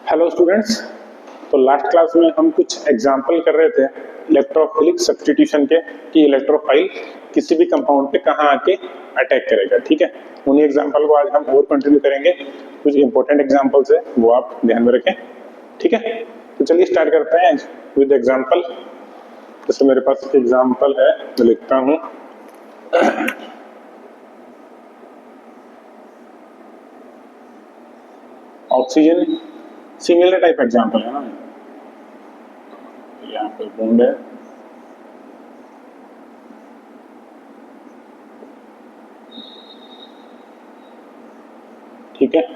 Hello students. तो last class में हम कुछ एग्जांपल कर रहे थे इलेक्ट्रोफिलिक सब्स्टिट्यूशन के कि इलेक्ट्रोफाइल किसी भी कंपाउंड पे कहाँ आके अटैक करेगा। ठीक है, उन्हीं एग्जांपल को आज हम और कंटिन्यू करेंगे। कुछ इंपॉर्टेंट एग्जांपल्स है वो आप ध्यान में रखें। ठीक है, तो चलिए स्टार्ट करते हैं विद एग्जांपल। जैसे मेरे पास एक एग्जांपल है तो लिखता हूँ। ऑक्सीजन सिमिलर टाइप एग्जांपल है ना, यहाँ पे बॉन्ड है, ठीक है,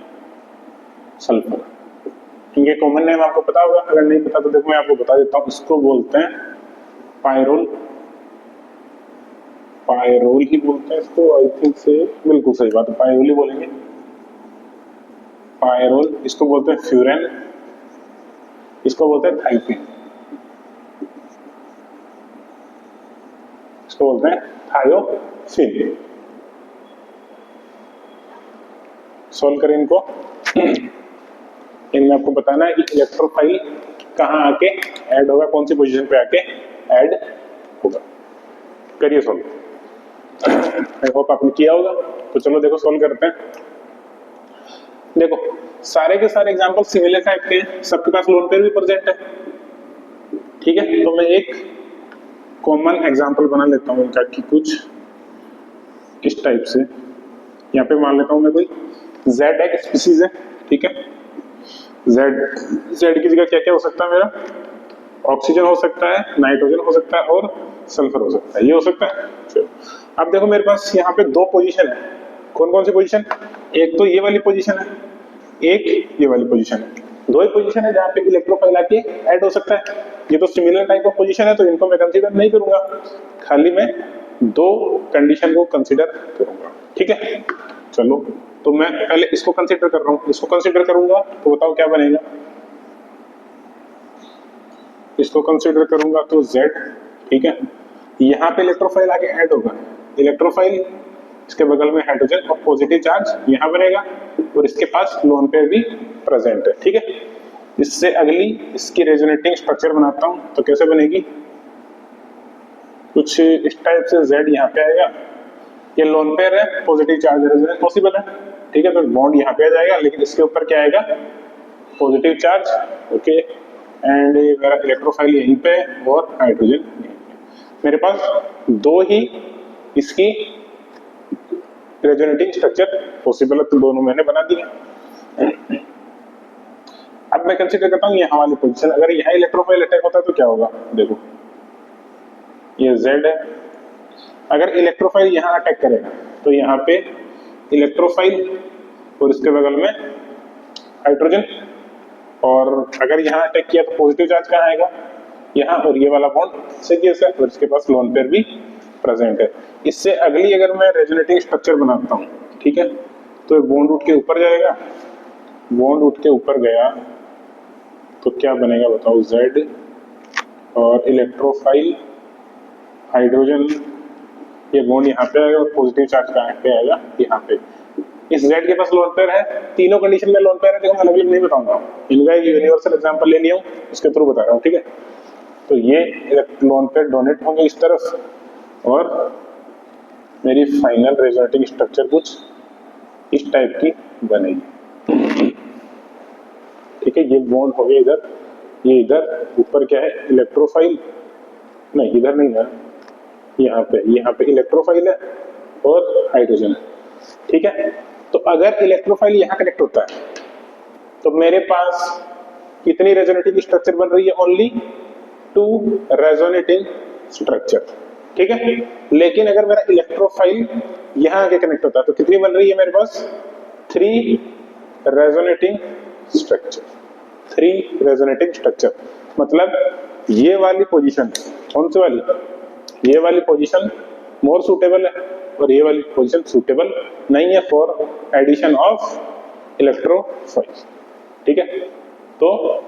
सल्फर। इनके कॉमन नेम आपको पता होगा, अगर नहीं पता तो देखो मैं आपको बता देता हूँ। इसको बोलते हैं पायरोल, पायरोल ही बोलते हैं इसको। आई थिंक से बिल्कुल सही बात है, पायरोल ही बोलेंगे, पायरोल। इसको बोलते हैं फ्यूरेन, इसको बोलते हैं थाइपिन, इसको बोलते हैं थायोफिन। सॉल्व करें इनको। इनमें आपको बताना है कि इलेक्ट्रोफाइल कहाँ आके ऐड होगा, कौन सी पोजीशन पे आके ऐड होगा। करिए सॉल्व। आई होप आपने किया होगा। तो चलो देखो सॉल्व करते हैं। देखो सारे के सारे एग्जांपल सिमिलर टाइप के हैं, सबके पास लोन पेयर भी प्रेजेंट है। ठीक है, तो मैं एक कॉमन एग्जांपल बना लेता हूँ इनका कि कुछ इस टाइप से। यहाँ पे मान लेता हूँ मैं कोई जेड एक स्पीसीज है। ठीक है, जेड की जगह क्या क्या हो सकता है मेरा? ऑक्सीजन हो सकता है, नाइट्रोजन हो सकता है और सल्फर हो सकता है। ये हो सकता है। चलो अब देखो मेरे पास यहाँ पे दो पोजीशन है। कौन कौन सी पोजीशन? एक तो ये वाली पोजीशन है, एक ये वाली पोजीशन है। दो ही पोजीशन है जहाँ पे इलेक्ट्रोफाइल आके ऐड हो सकता है। ये तो सिमिलर टाइप ऑफ पोजीशन है तो इनको मैं कंसीडर नहीं करूंगा, खाली मैं दो कंडीशन को कंसीडर करूंगा। ठीक है, चलो तो मैं पहले इसको कंसीडर कर रहा हूँ, इसको कंसीडर करूंगा तो बताओ क्या बनेगा। इसको कंसीडर करूंगा तो Z। ठीक है, यहाँ पे इलेक्ट्रोफाइल आके ऐड होगा, इलेक्ट्रोफाइल इसके बगल में हाइड्रोजन और पॉजिटिव चार्ज यहाँ बनेगा और इसके पास लोन पेयर भी प्रेजेंट है। ठीक है, इससे अगली इसकी रेजोनेटिंग स्ट्रक्चर बनाता हूँ तो कैसे बनेगी? कुछ इस टाइप से Z यहाँ पे आएगा, ये लोन पेयर है, पॉजिटिव चार्ज रेजोनेंस पॉसिबल है। ठीक है, तो बॉन्ड यहाँ पे आ जाएगा लेकिन इसके ऊपर क्या आएगा? Positive charge. ओके, एंड मेरा इलेक्ट्रोफाइल यहीं पे और हाइड्रोजन यहीं पे। मेरे पास दो ही इसकी रेजोनेटिंग स्ट्रक्चर पॉसिबल है तो दोनों मैंने बना दिए। अब मैं कंसीडर करता हूँ यहाँ वाली पोजीशन। अगर यहाँ इलेक्ट्रोफाइल अटैक होता है तो क्या होगा? देखो ये Z है, अगर इलेक्ट्रोफाइल यहाँ अटैक करेगा तो यहाँ पे इलेक्ट्रोफाइल और इसके बगल में हाइड्रोजन, और अगर यहाँ अटैक किया तो पॉजिटिव चार्ज कहाँ आएगा? यहाँ, और ये वाला बॉन्ड सीरियस है और इसके पास लोन पेयर भी प्रेजेंट है। इससे अगली अगर मैं रेजोनेटिंग स्ट्रक्चर बनाता हूँ, ठीक है, तो बॉन्ड उठ के ऊपर जाएगा, बॉन्ड उठ के ऊपर गया तो क्या बनेगा बताओ? Z और इलेक्ट्रोफाइल हाइड्रोजन, ये बॉन्ड यहाँ पे आएगा और पॉजिटिव चार्ज कहाँ पे आएगा? यहाँ पे। इस Z के पास लोन पेयर है, तीनों कंडीशन में लोन पेयर है, देखो मैं अलग अलग नहीं बताऊंगा, इनका एक यूनिवर्सल एग्जांपल ले लिया हूँ, उसके थ्रू बता रहा हूँ। ठीक है, तो ये लोन पेयर डोनेट होंगे इस तरफ और मेरी फाइनल रेजोनेटिंग स्ट्रक्चर कुछ इस टाइप की बनेगी। ठीक है, ये बॉन्ड हो गया इधर, ये इधर, ऊपर क्या है? इलेक्ट्रोफाइल, नहीं इधर नहीं है, यहाँ पे इलेक्ट्रोफाइल है और हाइड्रोजन है। ठीक है, तो अगर इलेक्ट्रोफाइल यहाँ कनेक्ट होता है तो मेरे पास कितनी रेजोनेटिंग स्ट्रक्चर बन रही है? Only 2 resonating structure. ठीक है, लेकिन अगर मेरा इलेक्ट्रोफाइल यहाँ आके कनेक्ट होता है तो कितनी बन रही है मेरे पास? 3 रेजोनेटिंग स्ट्रक्चर, 3 रेजोनेटिंग स्ट्रक्चर। मतलब ये वाली पोजीशन, कौन सी वाली? ये वाली पोजीशन मोर सूटेबल है और ये वाली पोजीशन सूटेबल नहीं है फॉर एडिशन ऑफ इलेक्ट्रोफाइल। ठीक है, तो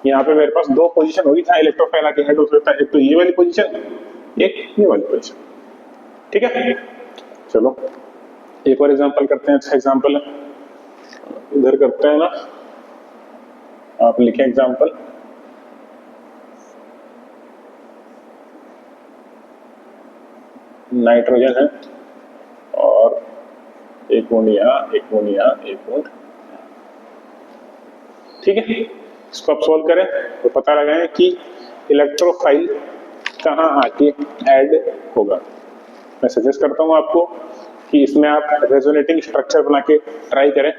यहाँ पे मेरे पास दो पोजीशन होगी जहां इलेक्ट्रोफाइल आके ऐड हो सकता है, एक तो ये वाली पोजीशन, एक ये वाली पोजीशन। ठीक है, चलो एक और एग्जांपल करते हैं। अच्छा एग्जांपल है, इधर करते हैं ना, आप लिखें एग्जाम्पल, नाइट्रोजन है और एक बॉन्ड यहाँ, एक बॉन्ड यहाँ, एक बॉन्ड, ठीक है। इसको आप सोल्व करें तो पता लगाएं कि इलेक्ट्रोफाइल कहाँ आके ऐड होगा। मैं सजेस्ट करता हूँ आपको कि इसमें आप रेजोनेटिंग स्ट्रक्चर बना के ट्राई करें,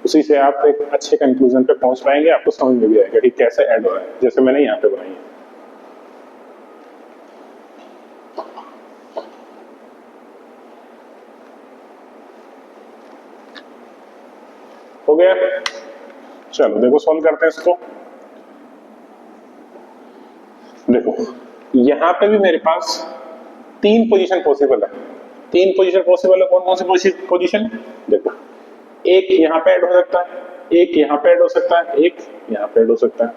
उसी से आप एक अच्छे कंक्लूजन पे पहुंच पाएंगे, आपको समझ में भी आएगा कि कैसे ऐड हो रहा है, जैसे मैंने यहाँ पे बनाई है। हो गया, चलो देखो सॉल्व करते हैं इसको। देखो यहां पे भी मेरे पास 3 पोजीशन पॉसिबल है। 3 पोजीशन पॉसिबल है, कौन कौन सी पोजीशन? देखो एक यहां पे ऐड हो सकता है, एक यहां पे ऐड हो सकता है, एक यहां पे ऐड हो सकता है,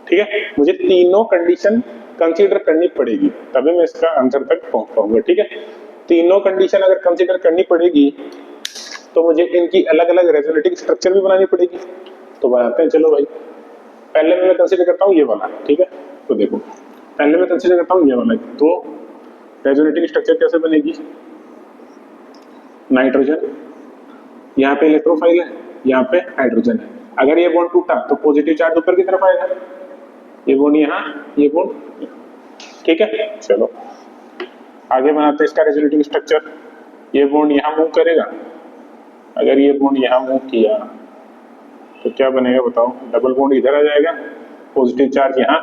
ठीक है। मुझे तीनों कंडीशन कंसीडर करनी पड़ेगी तभी मैं इसका आंसर तक पहुंच पाऊंगा, ठीक है। तीनों कंडीशन अगर कंसीडर करनी पड़ेगी तो मुझे इनकी अलग अलग रेजोनेटिंग स्ट्रक्चर भी बनानी पड़ेगी। तो बनाते हैं, चलो भाई। पहले मैं कंसीडर करता हूँ ये वाला, ठीक है। तो देखो पहले मैं कंसीडर करता हूँ ये वाला, तो रेजोनेटिंग स्ट्रक्चर कैसे बनेगी? नाइट्रोजन, यहाँ पे इलेक्ट्रोफाइल है, यहाँ पे हाइड्रोजन है। अगर ये बॉन्ड टूटा तो पॉजिटिव चार्ज ऊपर की तरफ आएगा, ये बॉन्ड यहाँ, ये बॉन्ड, ठीक है। चलो आगे बनाते हैं इसका रेजोनेटिंग स्ट्रक्चर। ये बॉन्ड यहाँ मूव करेगा, अगर ये बॉन्ड यहाँ मूव किया तो क्या बनेगा बताओ? डबल बॉन्ड इधर आ जाएगा, पॉजिटिव चार्ज यहाँ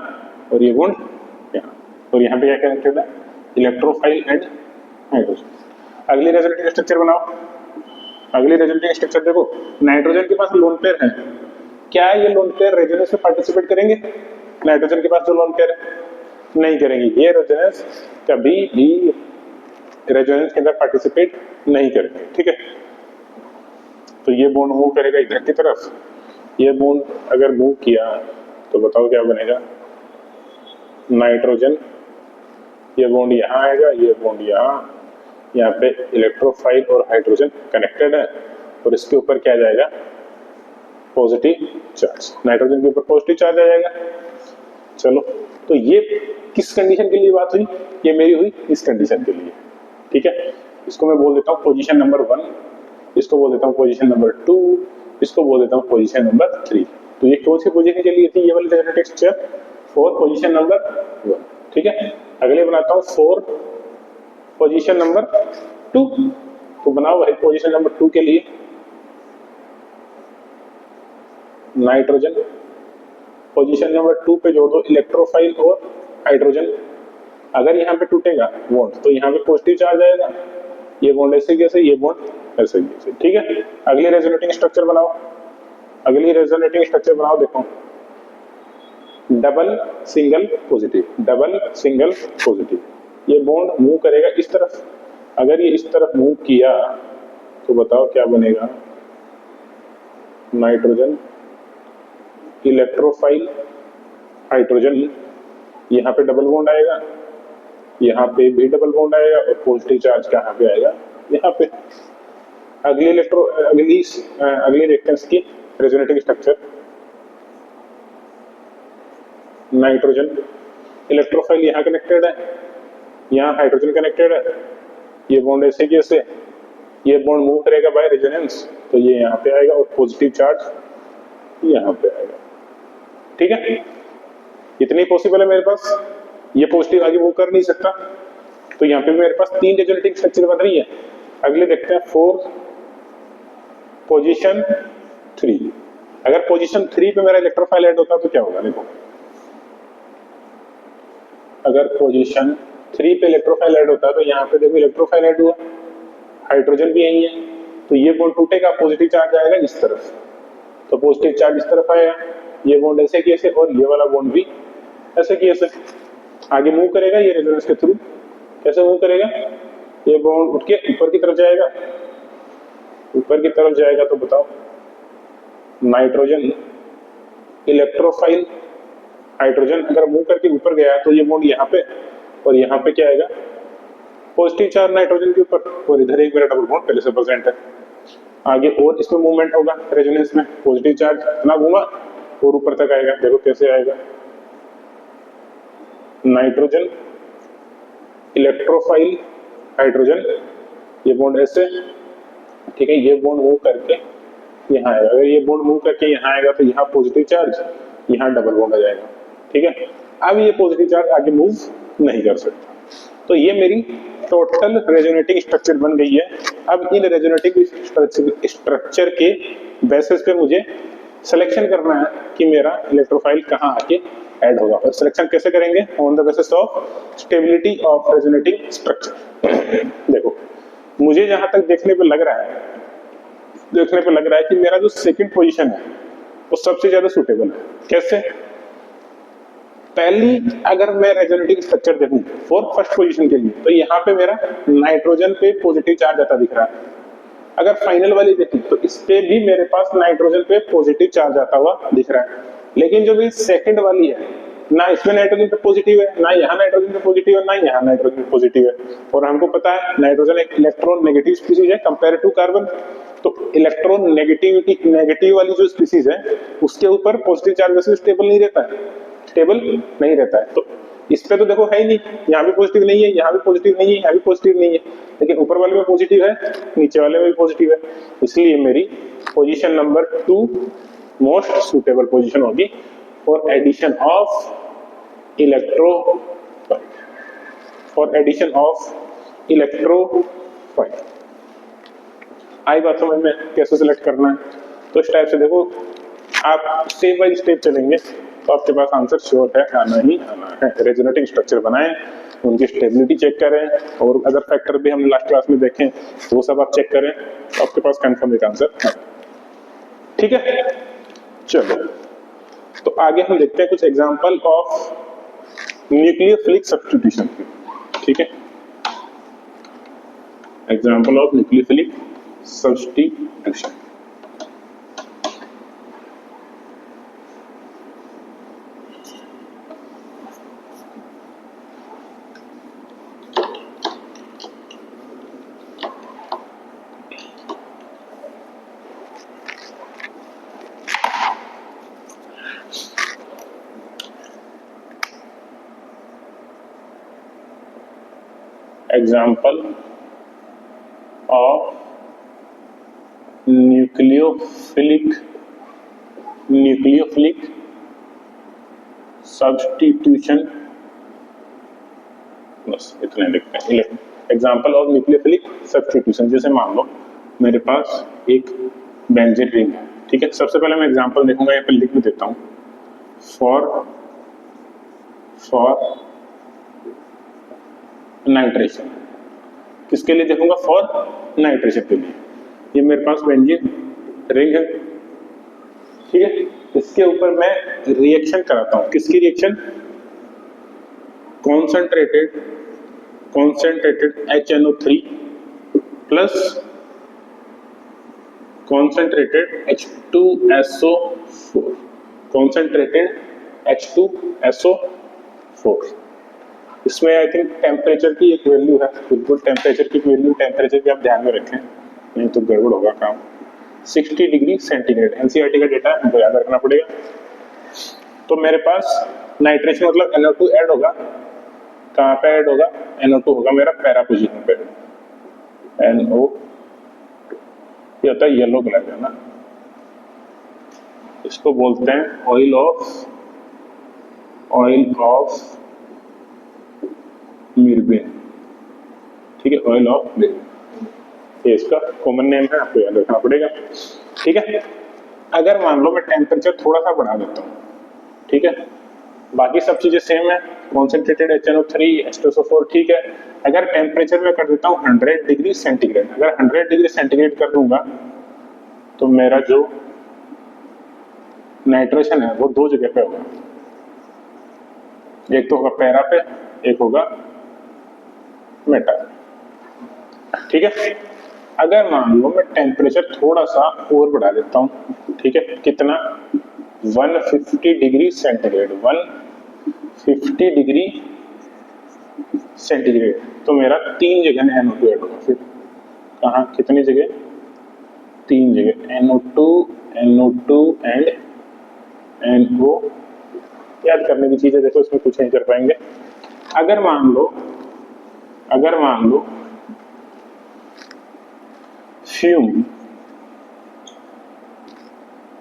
और ये बॉन्ड यहाँ, और यहाँ पे क्या कनेक्टेड है? Electrophile and hydrogen. अगली रेजोनेटिंग स्ट्रक्चर बनाओ। अगली रेजोनेटिंग स्ट्रक्चर देखो, नाइट्रोजन के पास लोन पेयर है, क्या ये लोन पेयर रेजोनेंस में पार्टिसिपेट करेंगे? नाइट्रोजन के पास जो लोन पेयर है नहीं करेंगे, ये रेजोनेंस कभी भी रेजोनेंस के अंदर पार्टिसिपेट नहीं करेंगे, ठीक है। तो ये बॉन्ड मूव करेगा इधर की तरफ, ये बॉन्ड अगर मूव किया तो बताओ क्या बनेगा? नाइट्रोजन, ये बॉन्ड यहाँ आएगा, ये बॉन्ड यहाँ पे इलेक्ट्रोफाइल और हाइड्रोजन कनेक्टेड है और इसके ऊपर क्या जाएगा? Positive charge. नाइट्रोजन के ऊपर पॉजिटिव चार्ज आ जाएगा। चलो तो ये किस कंडीशन के लिए बात हुई? ये मेरी हुई इस कंडीशन के लिए, ठीक है। इसको मैं बोल देता हूँ पोजीशन नंबर 1, इसको बोल देता हूँ पोजीशन नंबर 2, इसको बोल देता हूँ पोजीशन नंबर 3। तो ये कौन सी पोजीशन के लिए थी ये वाली रेजोनेटिंग स्ट्रक्चर? 4 पोजीशन नंबर 1, ठीक है। अगले बनाता हूँ 4 पोजीशन नंबर 2। तो बनाओ भाई पोजीशन नंबर 2 के लिए नाइट्रोजन, पोजीशन नंबर 2 पे जोड़ दो इलेक्ट्रोफाइल और हाइड्रोजन। अगर यहाँ पे टूटेगा बॉन्ड तो यहाँ पे पॉजिटिव चार्ज आएगा, ये बॉन्ड ऐसे कैसे, ये बॉन्ड ऐसे कैसे, ठीक है। अगली रेजोनेटिंग स्ट्रक्चर बनाओ। अगली रेजोनेटिंग स्ट्रक्चर बनाओ, देखो double single positive, double single positive. ये बॉन्ड मूव करेगा इस तरफ, अगर ये इस तरफ मूव किया तो बताओ क्या बनेगा? नाइट्रोजन, इलेक्ट्रोफाइल, हाइड्रोजन, यहाँ पे डबल बॉन्ड आएगा, यहाँ पे भी डबल बॉन्ड आएगा और पॉजिटिव चार्ज कहाँ पे आएगा? यहाँ पे। अगली देखते हैं इसकी रेजोनेटिंग स्ट्रक्चर। नाइट्रोजन, इलेक्ट्रोफाइल यहाँ कनेक्टेड है, यहाँ हाइड्रोजन कनेक्टेड है, ये बॉन्ड ऐसे कैसे, ये बॉन्ड मूव करेगा बाय रेजोनेंस तो ये यहाँ पे आएगा और पॉजिटिव चार्ज यहाँ पे आएगा, ठीक है। इतनी पॉसिबल है मेरे पास, ये पॉजिटिव आगे मूव कर नहीं सकता, तो यहाँ पे मेरे पास 3 रेजोनेटिंग स्ट्रक्चर बन रही है। अगले देखते हैं 4 पोजीशन 3। अगर पोजीशन 3 पे मेरा इलेक्ट्रोफाइल ऐड होता तो क्या होगा? देखो अगर पोजीशन 3 पे इलेक्ट्रोफाइल ऐड होता तो यहाँ पे देखो इलेक्ट्रोफाइल ऐड हुआ, हाइड्रोजन भी यही है, तो ये बॉन्ड टूटेगा, पॉजिटिव चार्ज आएगा इस तरफ, तो पॉजिटिव चार्ज इस तरफ आएगा, ये बॉन्ड ऐसे कैसे और ये वाला बॉन्ड भी ऐसे कैसे आगे मूव करेगा, ये रेजोनेंस के थ्रू कैसे मूव करेगा? ये बॉन्ड उठ के ऊपर की तरफ जाएगा, ऊपर की तरफ जाएगा तो बताओ नाइट्रोजन, इलेक्ट्रोफाइल, हाइड्रोजन अगर मूव करके ऊपर गया तो ये बॉन्ड यहाँ पे और यहाँ पे क्या आएगा? पॉजिटिव चार्ज नाइट्रोजन के ऊपर, और इधर एक मेरा डबल बॉन्ड पहले से प्रेजेंट है। आगे और इसमें मूवमेंट होगा रेजोनेंस में, पॉजिटिव चार्ज इतना घूमा और ऊपर तक आएगा। देखो कैसे आएगा, नाइट्रोजन इलेक्ट्रोफाइल हाइड्रोजन, ये बॉन्ड ऐसे, ठीक है, ये बॉन्ड मूव करके यहाँ आएगा। अगर ये बॉन्ड मूव करके यहाँ आएगा तो यहाँ पॉजिटिव चार्ज, यहाँ डबल बॉन्ड आ जाएगा, ठीक है। अब ये पॉजिटिव चार्ज आगे मूव नहीं कर सकता। तो ये मेरी टोटल रेजोनेटिंग स्ट्रक्चर बन गई है। अब इन रेजोनेटिंग स्ट्रक्चर के बेसिस पे मुझे सिलेक्शन करना है कि मेरा इलेक्ट्रोफाइल कहाँ आके ऐड होगा। और सिलेक्शन कैसे करेंगे, on the basis of stability of resonating structure. देखो मुझे जहां तक देखने पे लग रहा है कि मेरा जो सेकंड पोजीशन है वो सबसे ज्यादा सुटेबल है। कैसे, पहली अगर मैं रेजोनेटिंग स्ट्रक्चर देखूं फॉर फर्स्ट पोजीशन के लिए, तो यहाँ पे मेरा नाइट्रोजन पे पॉजिटिव चार्ज आता दिख रहा है। अगर फाइनल वाली देखी तो इस पे भी मेरे पास नाइट्रोजन पे पॉजिटिव चार्ज आता हुआ दिख रहा है। लेकिन जो भी सेकंड वाली है, ना इसमें नाइट्रोजन पे पॉजिटिव है, ना यहाँ नाइट्रोजन पे पॉजिटिव है, ना यहाँ नाइट्रोजन पे पॉजिटिव है। और हमको पता है नाइट्रोजन एक इलेक्ट्रॉन नेगेटिव स्पीसीज है कंपेयर टू कार्बन। तो इलेक्ट्रॉन नेगेटिव वाली जो स्पीसीज है उसके ऊपर पॉजिटिव चार्ज वैसे स्टेबल नहीं रहता है। तो इस पे तो देखो है ही नहीं, यहाँ भी पॉजिटिव नहीं है, यहाँ भी पॉजिटिव नहीं है, यहाँ भी पॉजिटिव नहीं है, लेकिन ऊपर वाले में पॉजिटिव है, नीचे वाले में भी पॉजिटिव है। इसलिए मेरी position number 2 most suitable position होगी फॉर एडिशन ऑफ इलेक्ट्रोफाइल। आई बात समझ में कैसे सिलेक्ट करना है। तो इस टाइप से देखो आप स्टेप बाय स्टेप चलेंगे तो आपके पास आंसर श्योर है, आना ही आना है। रेजोनेटिंग स्ट्रक्चर बनाएं, उनकी स्टेबिलिटी चेक करें, और अगर फैक्टर भी हम लास्ट क्लास में देखें तो वो सब आप चेक करें तो आपके पास कंफर्म एक आंसर है। ठीक है, चलो तो आगे हम देखते हैं कुछ एग्जांपल ऑफ न्यूक्लियोफिलिक सब्स्टिट्यूशन। ठीक है, example of nucleophilic substitution. Example of nucleophilic substitution, बस इतना लिखते हैं। एग्जाम्पल ऑफ न्यूक्लियोफिलिक सब्स्टिट्यूशन, जैसे मान लो मेरे पास एक बेंजीन रिंग है। ठीक है, सबसे पहले मैं एग्जाम्पल देखूंगा, यहाँ पे लिख भी देता हूँ। फॉर नाइट्रेशन, किसके लिए देखूंगा, फॉर नाइट्रेशन के लिए। ये मेरे पास बेंजीन रिंग है, ठीक है, इसके ऊपर मैं रिएक्शन कराता हूं। किसकी reaction, concentrated HNO3 plus concentrated H2SO4। इसमें आई थिंक टेम्परेचर की एक वैल्यू है, बिल्कुल टेम्परेचर की वैल्यू, टेम्परेचर भी आप ध्यान में रखें नहीं तो गड़बड़ होगा काम। 60 डिग्री सेंटीग्रेड एनसीईआरटी का डेटा हमको याद रखना पड़ेगा। तो मेरे पास नाइट्रेशन मतलब NO2 ऐड होगा, कहाँ पे ऐड होगा, NO2 होगा मेरा पैरा पोजीशन पे, NO ये होता है येलो कलर का ना, इसको बोलते हैं ऑयल ऑफ मिर्बेन। ठीक है, ऑयल ऑफ मिर्बेन, ये इसका कॉमन नेम है, आपको याद रखना पड़ेगा। ठीक है, अगर मान लो मैं टेम्परेचर थोड़ा सा बढ़ा देता हूँ, ठीक है, बाकी सब चीजें सेम है, कॉन्सेंट्रेटेड HNO3 H2SO4, ठीक है। अगर टेम्परेचर में कर देता हूँ 100 डिग्री सेंटीग्रेड, अगर 100 डिग्री सेंटीग्रेड कर दूंगा तो मेरा जो नाइट्रेशन है वो दो जगह पे होगा, एक तो होगा पैरा पे, एक होगा मेटा। ठीक है, अगर मान लो मैं टेम्परेचर थोड़ा सा और बढ़ा देता हूं, ठीक है, कितना, 150 डिग्री सेंटीग्रेड, 150 डिग्री सेंटीग्रेड, तो मेरा 3 जगह NO2 ऐड होगा। फिर कहाँ, कितनी जगह, 3 जगह NO2 एंड NO, याद करने की चीज है, देखो इसमें कुछ नहीं कर पाएंगे। अगर मान लो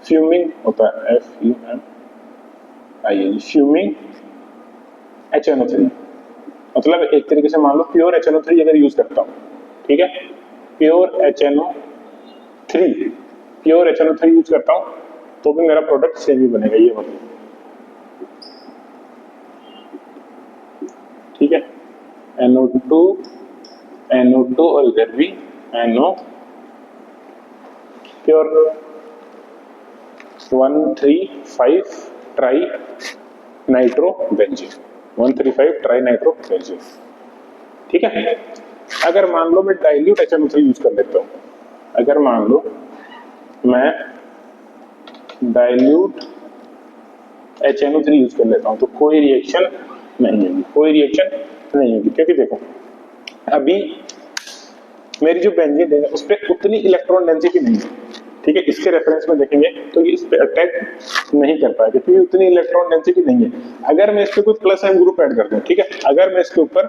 फ्यूमिंग होता है, FUMING, फ्यूमिंग HNO3, मतलब एक तरीके से मान लो प्योर HNO3 अगर यूज करता हूं, ठीक है, प्योर HNO3 यूज करता हूं तो भी मेरा प्रोडक्ट सेम ही बनेगा, ये मतलब, ठीक है। NO2 और इधर भी NO, pure 135 try nitrobenzene, 135 try nitrobenzene, ठीक है। अगर मान लो मैं डाइल्यूट HNO3 यूज कर लेता हूं, अगर मान लो मैं डाइल्यूट HNO3 यूज कर लेता हूं तो कोई रिएक्शन नहीं होगी, क्योंकि देखो अभी मेरी जो बेंजीन है उस पर उतनी इलेक्ट्रॉन डेंसिटी नहीं है, ठीक है। इसके रेफरेंस में देखेंगे तो ये इस पे अटैक नहीं कर पाएगा क्योंकि उतनी इलेक्ट्रॉन डेंसिटी नहीं है। अगर मैं इस पे कोई प्लस एम ग्रुप ऐड कर दूं, ठीक है, अगर मैं इसके ऊपर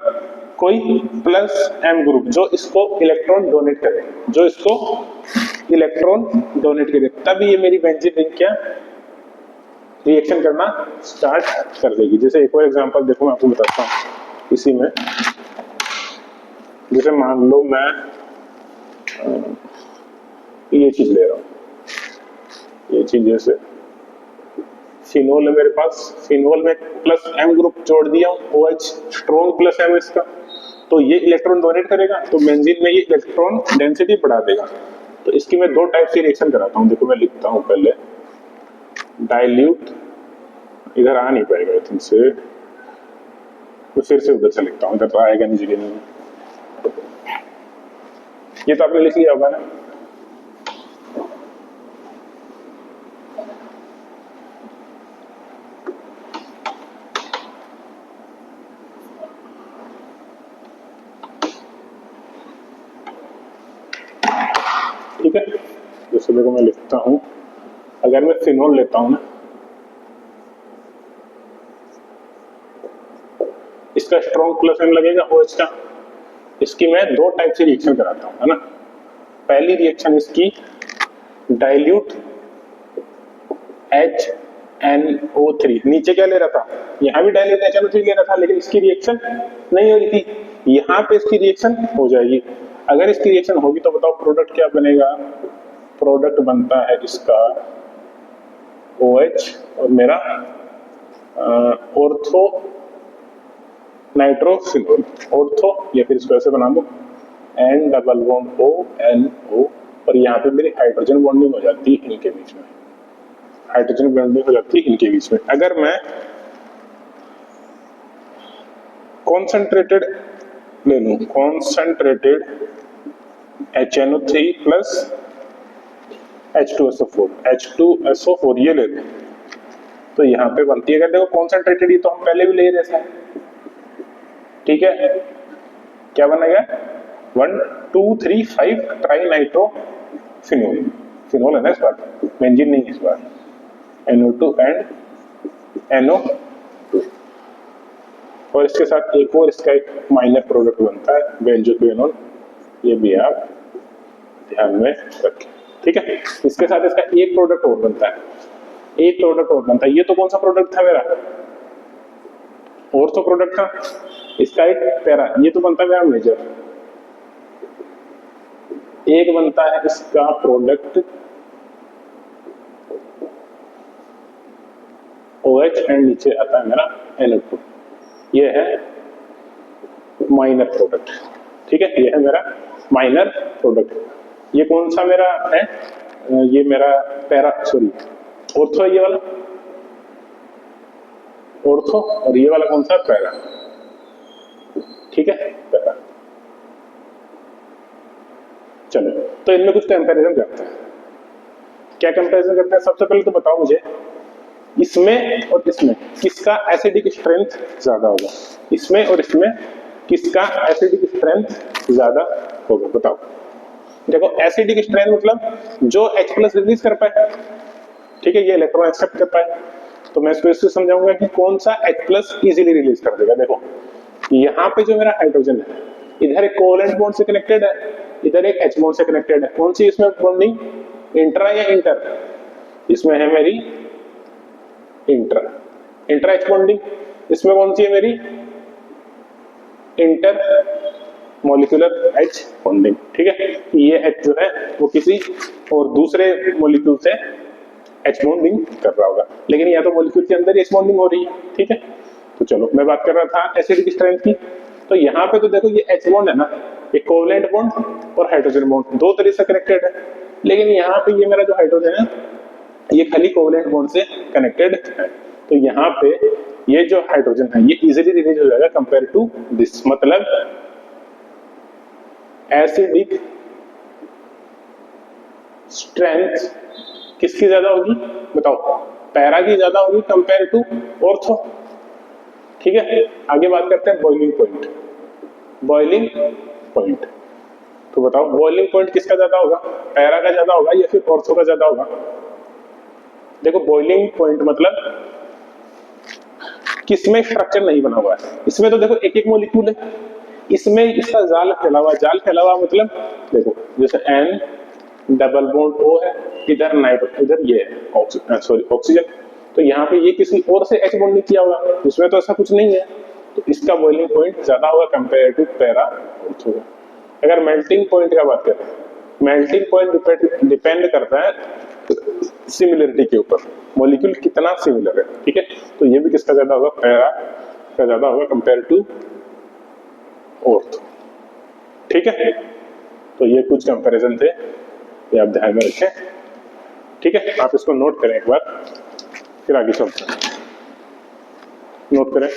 कोई प्लस एम ग्रुप जो इसको इलेक्ट्रॉन डोनेट करे, तब ये मेरी बेंजीन रिंग क्या रिएक्शन करना स्टार्ट कर देगी। जैसे एक और एग्जांपल देखो, मैं आपको बताता हूँ इसी में। जैसे मान लो मैं ये चीज ले रहा हूं, ये चीज जैसे फिनोल है मेरे पास, फिनोल में प्लस एम ग्रुप जोड़ दिया हूं, OH स्ट्रॉन्ग प्लस एम इसका, तो ये इलेक्ट्रॉन डोनेट करेगा, तो बेंजीन में ये इलेक्ट्रॉन डेंसिटी बढ़ा देगा। तो इसकी मैं दो टाइप से रिएक्शन कराता हूं, देखो मैं लिखता हूं पहले डाइल्यूट, इधर आ नहीं पाएगा आई थिंक से, तो फिर से उधर से लिखता हूं, इधर तो आएगा नहीं जगह में। ये तो आपने लिख लिया होगा ना, ठीक है। जैसे देखो मैं लिखता हूं, अगर मैं फिनोल लेता हूं ना, इसका स्ट्रॉन्ग प्लस एम लगेगा OH का, इसकी मैं दो टाइप से रिएक्शन कराता हूं, है ना। पहली रिएक्शन इसकी डाइल्यूट HNO3, नीचे क्या ले रहा था, यहां भी डाइल्यूट HNO3 ले रहा था, लेकिन इसकी रिएक्शन नहीं हो रही थी, यहां पे इसकी रिएक्शन हो जाएगी। अगर इसकी रिएक्शन होगी तो बताओ प्रोडक्ट क्या बनेगा, प्रोडक्ट बनता है इसका OH और मेरा ऑर्थो नाइट्रोफिनोल, ऑर्थो, या फिर इसको ऐसे बना दो N डबल बॉन्ड ONO, और यहाँ पे मेरी हाइड्रोजन बॉन्डिंग हो जाती है इनके बीच में, हाइड्रोजन बॉन्डिंग हो जाती है इनके बीच में। अगर मैं कॉन्सेंट्रेटेड ले लूं, कॉन्सेंट्रेटेड HNO3 प्लस H2SO4 ये ले लूं, तो यहाँ पे बनती है, अगर देखो कॉन्सेंट्रेटेड, ये तो हम पहले भी ले रहे थे, ठीक है, क्या बनेगा 1 2 3 5 ट्राई नाइट्रो फिनोल, फिनोल है ना इस बार, बेंजीन नहीं इस बार, NO2 एंड NO2, और इसके साथ एक और इसका एक माइनर प्रोडक्ट बनता है बेंजोक्विनोन, ये भी आप ध्यान में रखें, ठीक है। इसके साथ इसका एक प्रोडक्ट और बनता है, ये तो कौन सा प्रोडक्ट था मेरा, ऑर्थो प्रोडक्ट था, इसका एक पैरा, ये तो बनता है मेरा मेजर, एक बनता है इसका प्रोडक्ट OH एंड नीचे आता है मेरा NO2, ये है माइनर प्रोडक्ट, ठीक है, ये है मेरा माइनर प्रोडक्ट। ये कौन सा मेरा है, ये मेरा पैरा, सॉरी ऑर्थो है ये वाला, ऑर्थो, और ये वाला कौन सा पैरा, ठीक है, पैरा। चलो, तो इनमें कुछ कंपैरिजन करते हैं, क्या कंपैरिजन करते हैं। सबसे पहले तो बताओ मुझे इसमें और इसमें किसका एसिडिक स्ट्रेंथ ज्यादा होगा, इसमें और इसमें किसका एसिडिक स्ट्रेंथ ज्यादा होगा, बताओ। देखो एसिडिक स्ट्रेंथ मतलब जो H+ रिलीज कर पाए, ठीक है, ये इलेक्ट्रॉन एक्सेप्ट कर पाए, तो मैं इसको इससे समझाऊंगा कि कौन सा H+ इजीली रिलीज कर देगा। देखो यहाँ पे जो मेरा हाइड्रोजन है, इधर एक कोवेलेंट बॉन्ड से कनेक्टेड है, इधर एक H बॉन्ड से कनेक्टेड है। कौन सी इसमें बॉन्डिंग, इंट्रा या इंटर? इसमें है मेरी इंट्रा, इंट्रा H बॉन्डिंग। इसमें कौन सी है मेरी, इंटर मॉलिक्यूलर H बॉन्डिंग। ठीक है, ये H जो है वो किसी और दूसरे मॉलिक्यूल से H बॉन्डिंग कर रहा होगा, लेकिन या तो मॉलिक्यूल के अंदर H बॉन्डिंग हो रही है। ठीक है, तो चलो मैं बात कर रहा था एसिड की स्ट्रेंथ की। तो यहाँ पे तो देखो ये H बॉन्ड है ना, ये कोवेलेंट बॉन्ड और हाइड्रोजन बॉन्ड दो तरह से कनेक्टेड है, लेकिन यहाँ पे ये मेरा जो हाइड्रोजन है ये खाली कोवेलेंट बॉन्ड से कनेक्टेड है। तो यहाँ पे ये जो हाइड्रोजन है ये इजीली रिलीज हो जाएगा कंपेयर टू दिस, मतलब एसिडिक स्ट्रेंथ किसकी ज्यादा होगी बताओ? पैरा की ज्यादा होगी कंपेयर टू ऑर्थो। ठीक है, आगे बात करते हैं बॉइलिंग पॉइंट। बॉइलिंग पॉइंट तो बताओ बॉइलिंग पॉइंट किसका ज्यादा होगा, पैरा का ज्यादा होगा या फिर ऑर्थो का ज्यादा होगा? देखो बॉइलिंग पॉइंट मतलब किसमें स्ट्रक्चर नहीं बना हुआ है, इसमें तो देखो एक एक मॉलिक्यूल है, इसमें इसका जाल फैला हुआ। जाल फैला हुआ मतलब देखो जैसे N डबल बॉन्ड O है, इधर इधर ये ऑक्सीजन, तो यहाँ पे ये किसी और से H बॉन्ड नहीं किया हुआ, उसमें तो ऐसा कुछ नहीं है, तो इसका बॉइलिंग पॉइंट ज्यादा होगा कंपेयर टू पैरा ऑर्थो। अगर मेल्टिंग पॉइंट का बात करें, मेल्टिंग पॉइंट डिपेंड करता है सिमिलरिटी के ऊपर, मॉलिक्यूल कितना सिमिलर है। ठीक है, तो ये भी किसका ज्यादा होगा, पैरा का ज्यादा होगा कंपेयर टू ऑर्थो। ठीक है, तो ये कुछ कंपैरिजन थे, ये आप ध्यान में रखें। ठीक है, आप इसको नोट करें एक बार, फिर आगे चलते हैं। नोट करें।